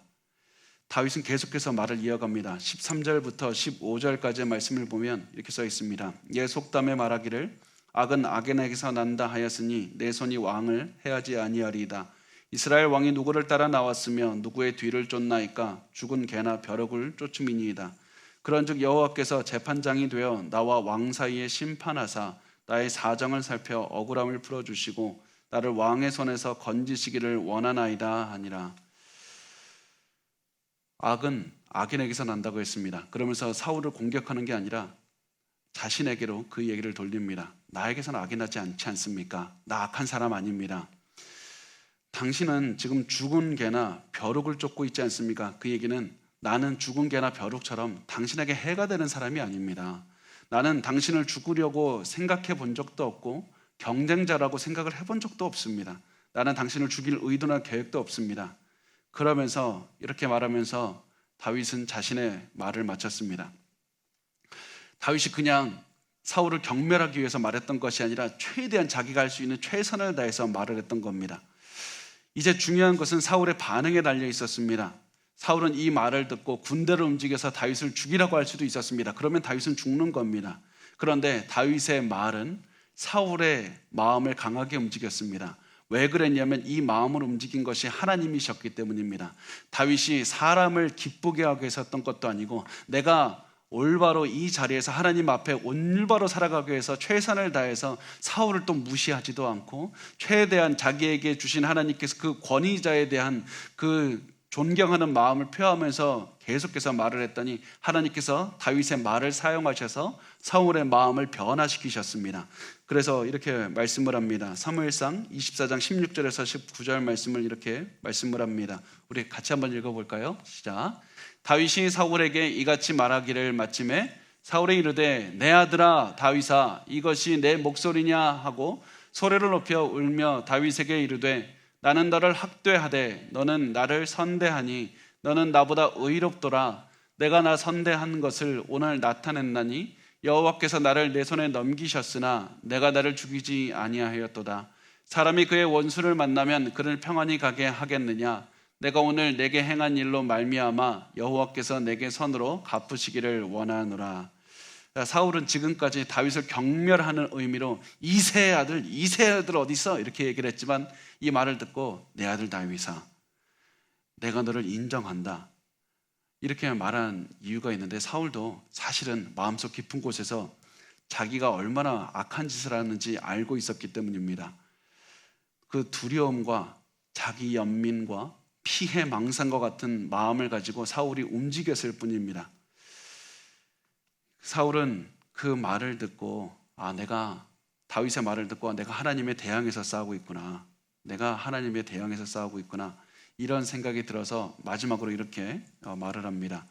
A: 다윗은 계속해서 말을 이어갑니다. 13절부터 15절까지의 말씀을 보면 이렇게 써 있습니다. 예 속담에 말하기를 악은 악인에게서 난다 하였으니 내 손이 왕을 해하지 아니하리이다. 이스라엘 왕이 누구를 따라 나왔으며 누구의 뒤를 쫓나이까? 죽은 개나 벼룩을 쫓음이니이다. 그런즉 여호와께서 재판장이 되어 나와 왕 사이에 심판하사 나의 사정을 살펴 억울함을 풀어주시고 나를 왕의 손에서 건지시기를 원하나이다 하니라. 악은 악인에게서 난다고 했습니다. 그러면서 사울을 공격하는 게 아니라 자신에게로 그 얘기를 돌립니다. 나에게서는 악이 나지 않지 않습니까? 나 악한 사람 아닙니다. 당신은 지금 죽은 개나 벼룩을 쫓고 있지 않습니까? 그 얘기는 나는 죽은 개나 벼룩처럼 당신에게 해가 되는 사람이 아닙니다. 나는 당신을 죽으려고 생각해 본 적도 없고 경쟁자라고 생각을 해본 적도 없습니다. 나는 당신을 죽일 의도나 계획도 없습니다. 그러면서 이렇게 말하면서 다윗은 자신의 말을 마쳤습니다. 다윗이 그냥 사울을 경멸하기 위해서 말했던 것이 아니라 최대한 자기가 할 수 있는 최선을 다해서 말을 했던 겁니다. 이제 중요한 것은 사울의 반응에 달려 있었습니다. 사울은 이 말을 듣고 군대를 움직여서 다윗을 죽이라고 할 수도 있었습니다. 그러면 다윗은 죽는 겁니다. 그런데 다윗의 말은 사울의 마음을 강하게 움직였습니다. 왜 그랬냐면 이 마음을 움직인 것이 하나님이셨기 때문입니다. 다윗이 사람을 기쁘게 하기 위해서 했던 것도 아니고 내가 올바로 이 자리에서 하나님 앞에 올바로 살아가기 위해서 최선을 다해서 사울을 또 무시하지도 않고 최대한 자기에게 주신 하나님께서 그 권위자에 대한 그 존경하는 마음을 표하면서 계속해서 말을 했더니 하나님께서 다윗의 말을 사용하셔서 사울의 마음을 변화시키셨습니다. 그래서 이렇게 말씀을 합니다. 사무엘상 24장 16절에서 19절 말씀을 이렇게 말씀을 합니다. 우리 같이 한번 읽어볼까요? 시작. 다윗이 사울에게 이같이 말하기를 마침에 사울이 이르되 내 아들아 다윗아 이것이 내 목소리냐 하고 소리를 높여 울며 다윗에게 이르되 나는 너를 학대하되 너는 나를 선대하니 너는 나보다 의롭도다. 내가 나 선대한 것을 오늘 나타냈나니 여호와께서 나를 내 손에 넘기셨으나 내가 나를 죽이지 아니하였도다. 사람이 그의 원수를 만나면 그를 평안히 가게 하겠느냐? 내가 오늘 내게 행한 일로 말미암아 여호와께서 내게 선으로 갚으시기를 원하노라. 사울은 지금까지 다윗을 경멸하는 의미로 이새의 아들 어디 있어? 이렇게 얘기를 했지만 이 말을 듣고 내 아들 다윗아 내가 너를 인정한다 이렇게 말한 이유가 있는데 사울도 사실은 마음속 깊은 곳에서 자기가 얼마나 악한 짓을 하는지 알고 있었기 때문입니다. 그 두려움과 자기 연민과 피해 망상과 같은 마음을 가지고 사울이 움직였을 뿐입니다. 사울은 그 말을 듣고 내가 다윗의 말을 듣고 내가 하나님에 대항해서 싸우고 있구나. 내가 하나님에 대항해서 싸우고 있구나. 이런 생각이 들어서 마지막으로 이렇게 말을 합니다.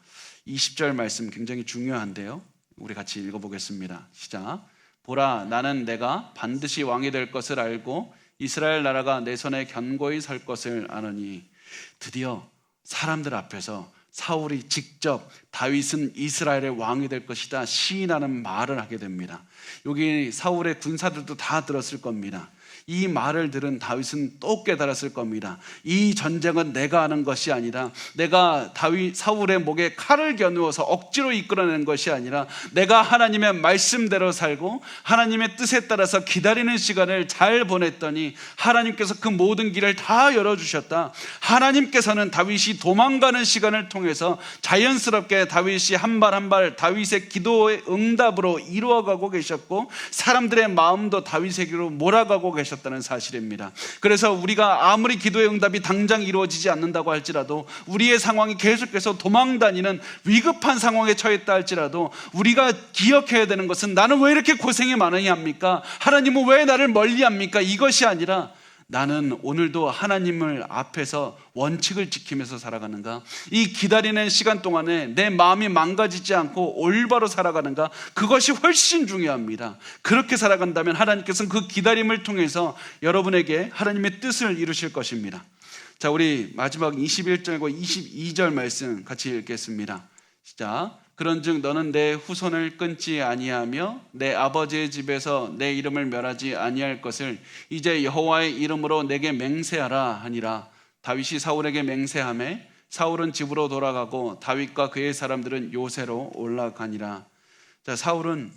A: 20절 말씀 굉장히 중요한데요. 우리 같이 읽어보겠습니다. 시작. 보라 나는 내가 반드시 왕이 될 것을 알고 이스라엘 나라가 내 손에 견고히 설 것을 아노니. 드디어 사람들 앞에서 사울이 직접 다윗은 이스라엘의 왕이 될 것이다 시인하는 말을 하게 됩니다. 여기 사울의 군사들도 다 들었을 겁니다. 이 말을 들은 다윗은 또 깨달았을 겁니다. 이 전쟁은 내가 하는 것이 아니라 내가 사울의 목에 칼을 겨누어서 억지로 이끌어낸 것이 아니라 내가 하나님의 말씀대로 살고 하나님의 뜻에 따라서 기다리는 시간을 잘 보냈더니 하나님께서 그 모든 길을 다 열어주셨다. 하나님께서는 다윗이 도망가는 시간을 통해서 자연스럽게 다윗이 한 발 한 발 다윗의 기도의 응답으로 이루어가고 계셨고 사람들의 마음도 다윗에게로 몰아가고 계셨다. 다는 사실입니다. 그래서 우리가 아무리 기도의 응답이 당장 이루어지지 않는다고 할지라도 우리의 상황이 계속해서 도망다니는 위급한 상황에 처했다 할지라도 우리가 기억해야 되는 것은 나는 왜 이렇게 고생이 많으냐 합니까? 하나님은 왜 나를 멀리합니까? 이것이 아니라 나는 오늘도 하나님을 앞에서 원칙을 지키면서 살아가는가? 이 기다리는 시간 동안에 내 마음이 망가지지 않고 올바로 살아가는가? 그것이 훨씬 중요합니다. 그렇게 살아간다면 하나님께서는 그 기다림을 통해서 여러분에게 하나님의 뜻을 이루실 것입니다. 자, 우리 마지막 21절과 22절 말씀 같이 읽겠습니다. 시작. 그런즉 너는 내 후손을 끊지 아니하며 내 아버지의 집에서 내 이름을 멸하지 아니할 것을 이제 여호와의 이름으로 내게 맹세하라 하니라. 다윗이 사울에게 맹세하매 사울은 집으로 돌아가고 다윗과 그의 사람들은 요새로 올라가니라. 자, 사울은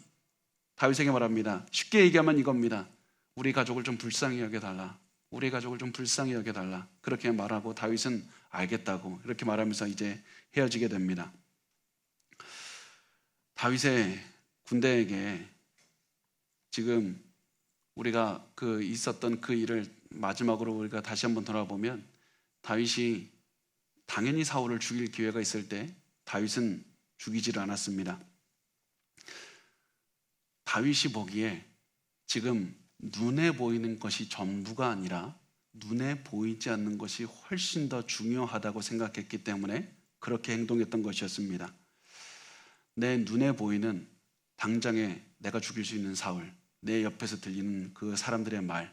A: 다윗에게 말합니다. 쉽게 얘기하면 이겁니다. 우리 가족을 좀 불쌍히 여겨달라. 우리 가족을 좀 불쌍히 여겨달라. 그렇게 말하고 다윗은 알겠다고 이렇게 말하면서 이제 헤어지게 됩니다. 다윗의 군대에게 지금 우리가 있었던 그 일을 마지막으로 우리가 다시 한번 돌아보면 다윗이 당연히 사울을 죽일 기회가 있을 때 다윗은 죽이질 않았습니다. 다윗이 보기에 지금 눈에 보이는 것이 전부가 아니라 눈에 보이지 않는 것이 훨씬 더 중요하다고 생각했기 때문에 그렇게 행동했던 것이었습니다. 내 눈에 보이는 당장에 내가 죽일 수 있는 사울, 내 옆에서 들리는 그 사람들의 말,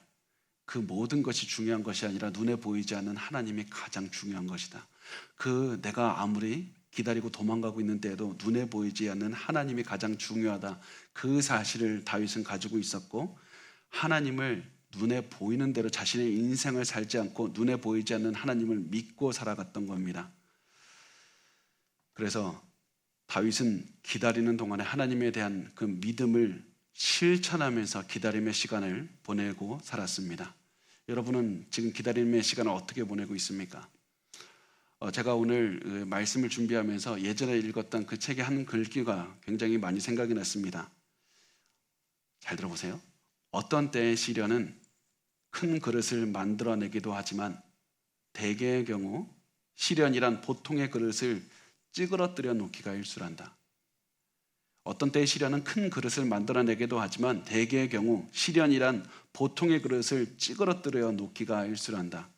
A: 그 모든 것이 중요한 것이 아니라 눈에 보이지 않는 하나님이 가장 중요한 것이다. 내가 아무리 기다리고 도망가고 있는 때에도 눈에 보이지 않는 하나님이 가장 중요하다. 그 사실을 다윗은 가지고 있었고 하나님을 눈에 보이는 대로 자신의 인생을 살지 않고 눈에 보이지 않는 하나님을 믿고 살아갔던 겁니다. 그래서 다윗은 기다리는 동안에 하나님에 대한 그 믿음을 실천하면서 기다림의 시간을 보내고 살았습니다. 여러분은 지금 기다림의 시간을 어떻게 보내고 있습니까? 제가 오늘 말씀을 준비하면서 예전에 읽었던 그 책의 한 글귀가 굉장히 많이 생각이 났습니다. 잘 들어보세요. 어떤 때의 시련은 큰 그릇을 만들어내기도 하지만 대개의 경우 시련이란 보통의 그릇을 찌그러뜨려 놓기가 일수란다. 어떤 때의 시련은 큰 그릇을 만들어내기도 하지만 대개의 경우 시련이란 보통의 그릇을 찌그러뜨려 놓기가 일수란다.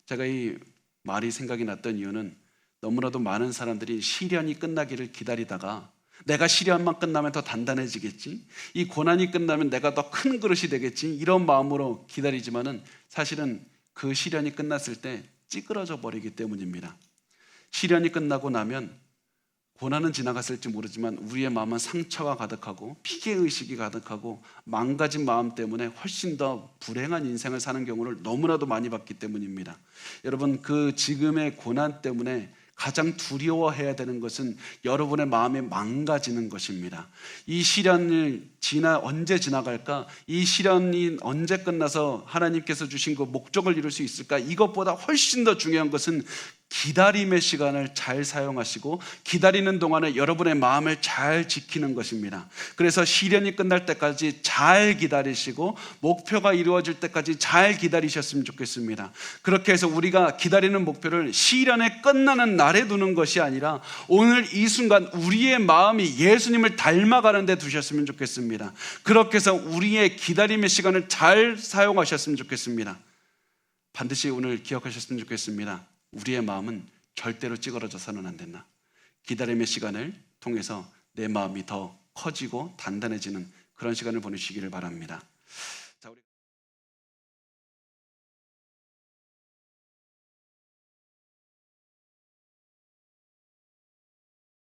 A: 제가 이 말이 생각이 났던 이유는 너무나도 많은 사람들이 시련이 끝나기를 기다리다가 내가 시련만 끝나면 더 단단해지겠지, 이 고난이 끝나면 내가 더 큰 그릇이 되겠지, 이런 마음으로 기다리지만은 사실은 그 시련이 끝났을 때 찌그러져 버리기 때문입니다. 시련이 끝나고 나면 고난은 지나갔을지 모르지만 우리의 마음은 상처가 가득하고 피해의식이 가득하고 망가진 마음 때문에 훨씬 더 불행한 인생을 사는 경우를 너무나도 많이 봤기 때문입니다. 여러분, 그 지금의 고난 때문에 가장 두려워해야 되는 것은 여러분의 마음이 망가지는 것입니다. 이 시련을 언제 지나갈까? 이 시련이 언제 끝나서 하나님께서 주신 그 목적을 이룰 수 있을까? 이것보다 훨씬 더 중요한 것은 기다림의 시간을 잘 사용하시고 기다리는 동안에 여러분의 마음을 잘 지키는 것입니다. 그래서 시련이 끝날 때까지 잘 기다리시고 목표가 이루어질 때까지 잘 기다리셨으면 좋겠습니다. 그렇게 해서 우리가 기다리는 목표를 시련이 끝나는 날에 두는 것이 아니라 오늘 이 순간 우리의 마음이 예수님을 닮아가는 데 두셨으면 좋겠습니다. 그렇게 해서 우리의 기다림의 시간을 잘 사용하셨으면 좋겠습니다. 반드시 오늘 기억하셨으면 좋겠습니다. 우리의 마음은 절대로 찌그러져서는 안 된다. 기다림의 시간을 통해서 내 마음이 더 커지고 단단해지는 그런 시간을 보내시기를 바랍니다.